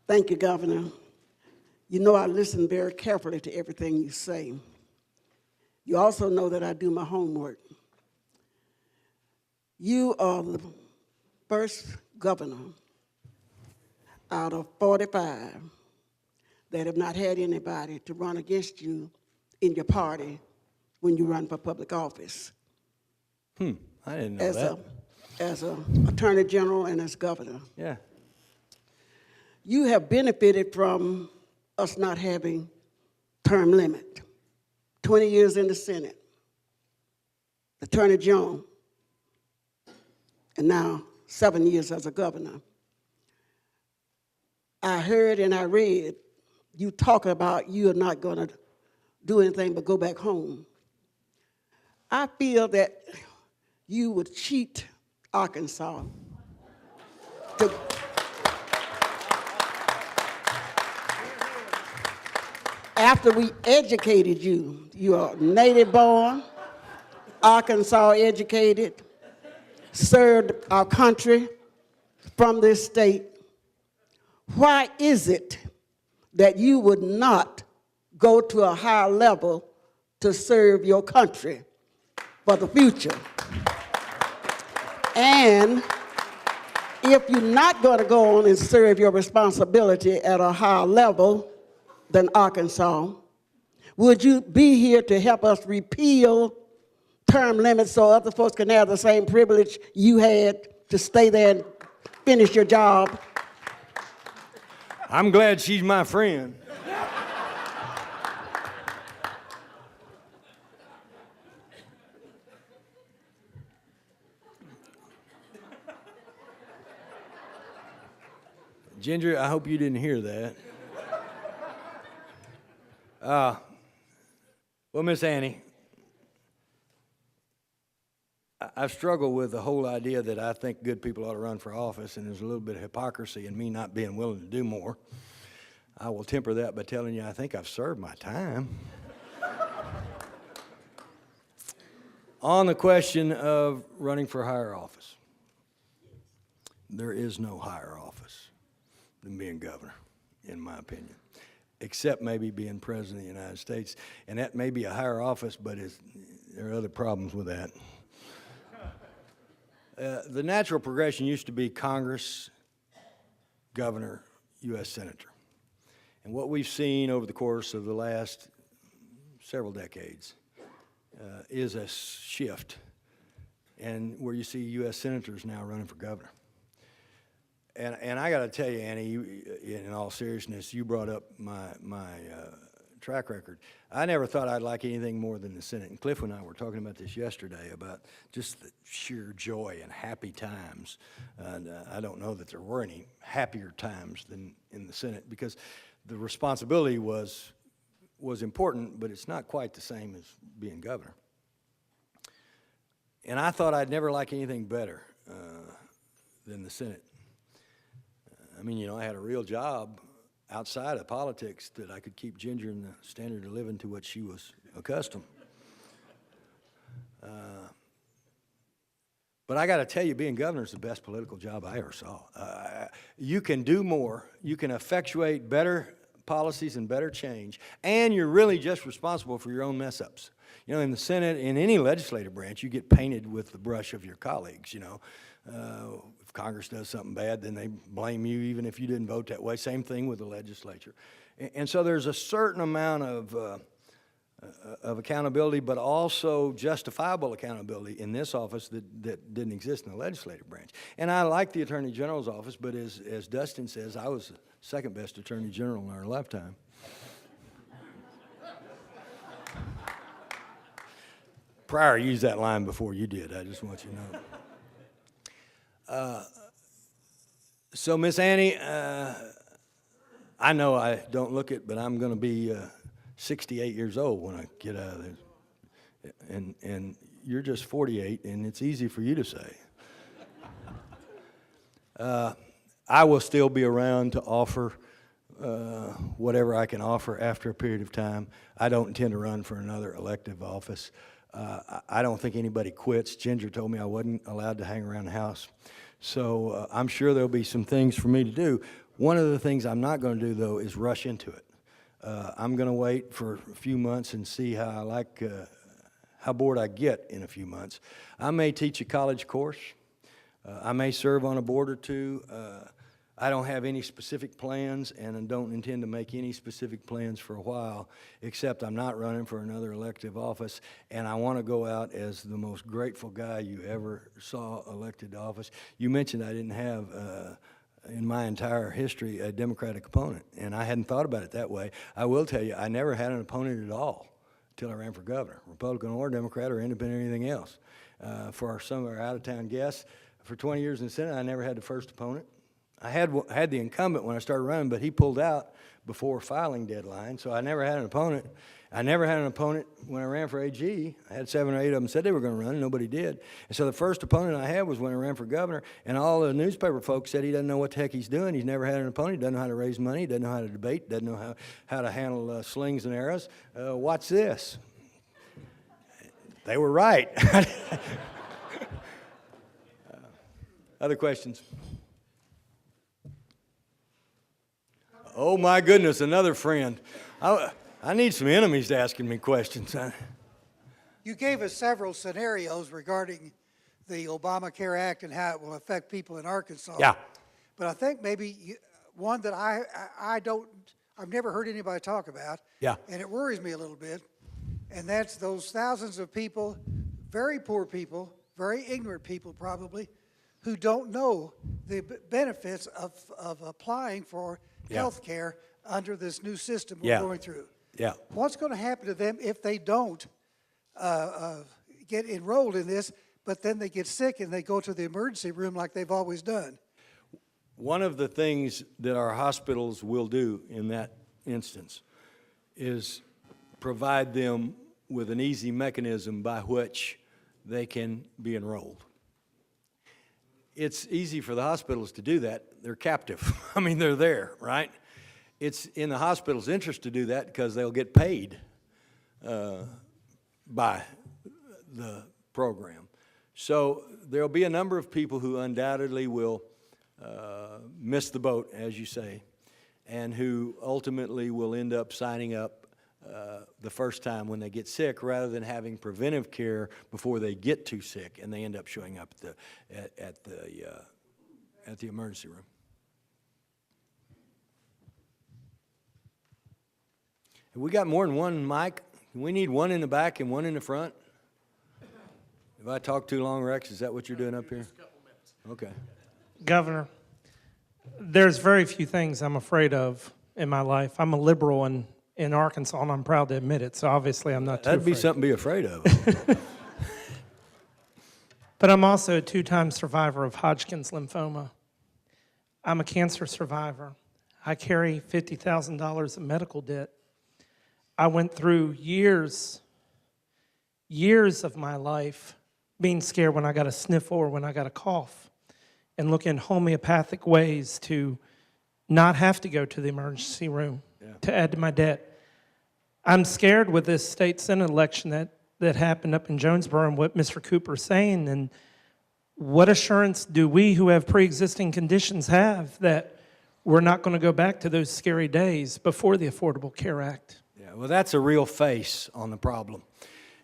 Thank you, Governor. You know I listen very carefully to everything you say. You also know that I do my homework. You are the first governor out of 45 that have not had anybody to run against you in your party when you run for public office. I didn't know that. As an attorney general and as governor. Yeah. You have benefited from us not having term limit. 20 years in the Senate, attorney general, and now 7 years as a governor. I heard and I read you talk about you are not going to do anything but go back home. I feel that you would cheat Arkansas to after we educated you. You are native born, Arkansas educated, served our country from this state. Why is it that you would not go to a higher level to serve your country for the future? And if you're not going to go on and serve your responsibility at a higher level than Arkansas, would you be here to help us repeal term limits so other folks can have the same privilege you had to stay there and finish your job? I'm glad she's my friend. Ginger, I hope you didn't hear that. Well, Miss Annie, I've struggled with the whole idea that I think good people ought to run for office, and there's a little bit of hypocrisy in me not being willing to do more. I will temper that by telling you I think I've served my time. On the question of running for higher office, there is no higher office than being governor, in my opinion, except maybe being president of the United States. And that may be a higher office, but there are other problems with that. The natural progression used to be Congress, governor, U.S. senator. And what we've seen over the course of the last several decades is a shift, and where you see U.S. senators now running for governor. And I got to tell you, Annie, in all seriousness, you brought up my track record. I never thought I'd like anything more than the Senate. And Cliff and I were talking about this yesterday, about just the sheer joy and happy times. And I don't know that there were any happier times than in the Senate, because the responsibility was important, but it's not quite the same as being governor. And I thought I'd never like anything better than the Senate. I mean, you know, I had a real job outside of politics that I could keep Ginger in the standard of living to what she was accustomed. But I got to tell you, being governor is the best political job I ever saw. You can do more. You can effectuate better policies and better change, and you're really just responsible for your own mess-ups. You know, in the Senate, in any legislative branch, you get painted with the brush of your colleagues, you know. If Congress does something bad, then they blame you even if you didn't vote that way. Same thing with the legislature. And so there's a certain amount of accountability, but also justifiable accountability in this office that didn't exist in the legislative branch. And I like the Attorney General's office, but as Dustin says, I was the second best Attorney General in our lifetime. Pryor used that line before you did. I just want you to know. So, Miss Annie, I know I don't look it, but I'm going to be 68 years old when I get out of this. And you're just 48, and it's easy for you to say. I will still be around to offer whatever I can offer after a period of time. I don't intend to run for another elective office. I don't think anybody quits. Ginger told me I wasn't allowed to hang around the house. So I'm sure there'll be some things for me to do. One of the things I'm not going to do, though, is rush into it. I'm going to wait for a few months and see how bored I get in a few months. I may teach a college course. I may serve on a board or two. I don't have any specific plans, and I don't intend to make any specific plans for a while, except I'm not running for another elective office, and I want to go out as the most grateful guy you ever saw elected to office. You mentioned I didn't have, in my entire history, a Democratic opponent, and I hadn't thought about it that way. I will tell you, I never had an opponent at all until I ran for governor, Republican or Democrat or independent or anything else. For some of our out-of-town guests, for 20 years in the Senate, I never had the first opponent. I had the incumbent when I started running, but he pulled out before filing deadline, so I never had an opponent. I never had an opponent when I ran for AG. I had 7 or 8 of them said they were going to run, and nobody did. And so the first opponent I had was when I ran for governor, and all the newspaper folks said he doesn't know what the heck he's doing. He's never had an opponent. He doesn't know how to raise money. He doesn't know how to debate. Doesn't know how to handle slings and arrows. Watch this. They were right. Other questions? Oh, my goodness, another friend. I need some enemies asking me questions. You gave us several scenarios regarding the Obamacare Act and how it will affect people in Arkansas. Yeah. But I think maybe one that I've never heard anybody talk about. Yeah. And it worries me a little bit. And that's those thousands of people, very poor people, very ignorant people probably, who don't know the benefits of applying for health care under this new system we're going through. Yeah. What's going to happen to them if they don't get enrolled in this, but then they get sick and they go to the emergency room like they've always done? One of the things that our hospitals will do in that instance is provide them with an easy mechanism by which they can be enrolled. It's easy for the hospitals to do that. They're captive. I mean, they're there, right? It's in the hospital's interest to do that because they'll get paid by the program. So there'll be a number of people who undoubtedly will miss the boat, as you say, and who ultimately will end up signing up the first time when they get sick rather than having preventive care before they get too sick and they end up showing up at the emergency room. Have we got more than one mic? We need one in the back and one in the front. If I talk too long, Rex, is that what you're doing up here? Okay. Governor, there's very few things I'm afraid of in my life. I'm a liberal in Arkansas, and I'm proud to admit it, so obviously I'm not too That'd be afraid. something to be afraid of. But I'm also a 2-time survivor of Hodgkin's lymphoma. I'm a cancer survivor. I carry $50,000 of medical debt. I went through years of my life being scared when I got a sniffle or when I got a cough, and looking homeopathic ways to not have to go to the emergency room to add to my debt. I'm scared with this state Senate election that happened up in Jonesboro and what Mr. Cooper's saying, and what assurance do we who have pre-existing conditions have that we're not going to go back to those scary days before the Affordable Care Act? Yeah, well, that's a real face on the problem.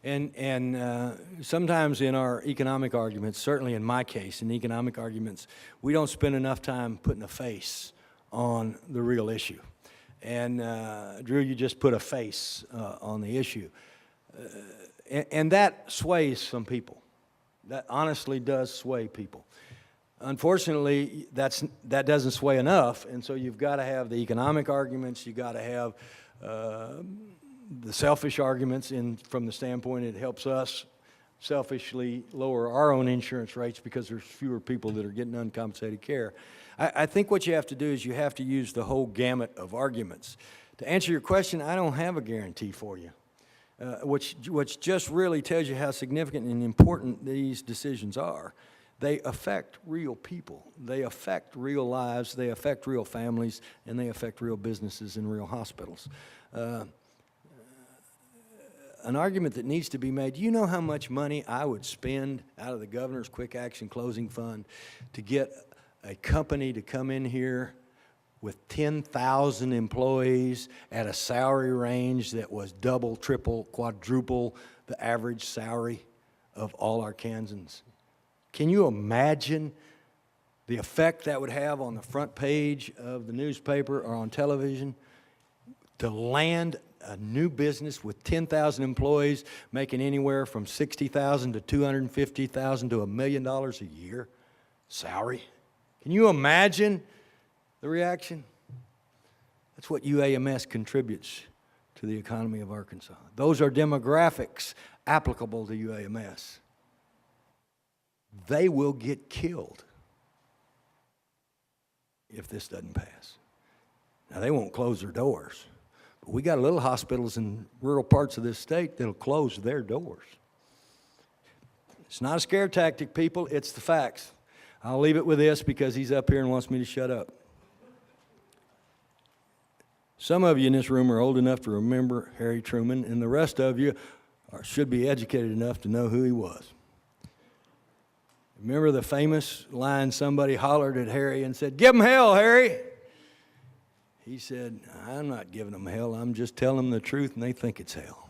And sometimes in our economic arguments, certainly in my case, in economic arguments, we don't spend enough time putting a face on the real issue. And Drew, you just put a face on the issue. And that sways some people. That honestly does sway people. Unfortunately, that doesn't sway enough, and so you've got to have the economic arguments, you've got to have the selfish arguments from the standpoint it helps us selfishly lower our own insurance rates because there's fewer people that are getting uncompensated care. I think what you have to do is you have to use the whole gamut of arguments. To answer your question, I don't have a guarantee for you, which just really tells you how significant and important these decisions are. They affect real people. They affect real lives. They affect real families, and they affect real businesses and real hospitals. An argument that needs to be made, you know how much money I would spend out of the governor's quick action closing fund to get a company to come in here with 10,000 employees at a salary range that was double, triple, quadruple the average salary of all Arkansans. Can you imagine the effect that would have on the front page of the newspaper or on television? To land a new business with 10,000 employees making anywhere from $60,000 to $250,000 to $1 million a year salary. Can you imagine the reaction? That's what UAMS contributes to the economy of Arkansas. Those are demographics applicable to UAMS. They will get killed if this doesn't pass. Now, they won't close their doors, but we got little hospitals in rural parts of this state that'll close their doors. It's not a scare tactic, people, it's the facts. I'll leave it with this because he's up here and wants me to shut up. Some of you in this room are old enough to remember Harry Truman, and the rest of you should be educated enough to know who he was. Remember the famous line somebody hollered at Harry and said, "Give him hell, Harry." He said, "I'm not giving them hell, I'm just telling them the truth and they think it's hell."